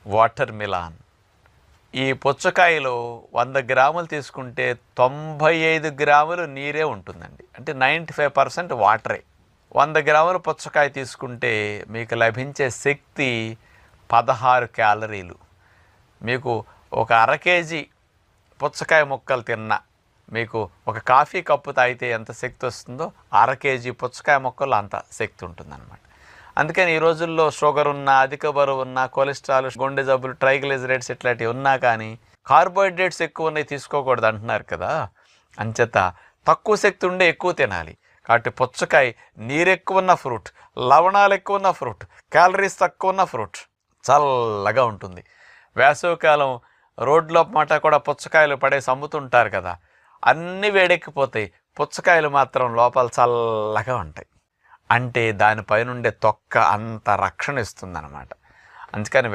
Water melon. ఈ పుచ్చకాయలో 100 గ్రాములు తీసుకుంటే 95 గ్రాములు నీరే ఉంటుందండి. అంటే 95% వాటరే. 100 గ్రాముల పుచ్చకాయ తీసుకుంటే మీకు లభించే శక్తి 16 క్యాలరీలు. మీకు ఒక అర కేజీ పుచ్చకాయ ముక్కలు తిన్నా మీకు ఒక కాఫీ కప్పు తాగితే ఎంత శక్తి వస్తుందో అర కేజీ పుచ్చకాయ ముక్కలు అంత శక్తి ఉంటుందన్నమాట. అందుకని ఈ రోజుల్లో షుగర్ ఉన్న, అధిక బరువు ఉన్న, కొలెస్ట్రాల్, గుండె జబ్బులు, ట్రైగ్లిజరైడ్స్ ఇట్లాంటివి ఉన్నా కానీ కార్బోహైడ్రేట్స్ ఎక్కువ ఉన్నాయి తీసుకోకూడదు అంటున్నారు కదా. అంచేత తక్కువ శక్తి ఉండే ఎక్కువ తినాలి. కాబట్టి పుచ్చకాయ నీరు ఎక్కువ ఉన్న ఫ్రూట్, లవణాలు ఎక్కువ ఉన్న ఫ్రూట్, క్యాలరీస్ తక్కువ ఉన్న ఫ్రూట్, చల్లగా ఉంటుంది. వేసవికాలం రోడ్లో మాట కూడా పుచ్చకాయలు పడేసి అమ్ముతుంటారు కదా, అన్నీ వేడెక్కిపోతాయి. పుచ్చకాయలు మాత్రం లోపల చల్లగా ఉంటాయి. అంటే దానిపైనుండే తొక్క అంత రక్షణ ఇస్తుందన్నమాట. అందుకని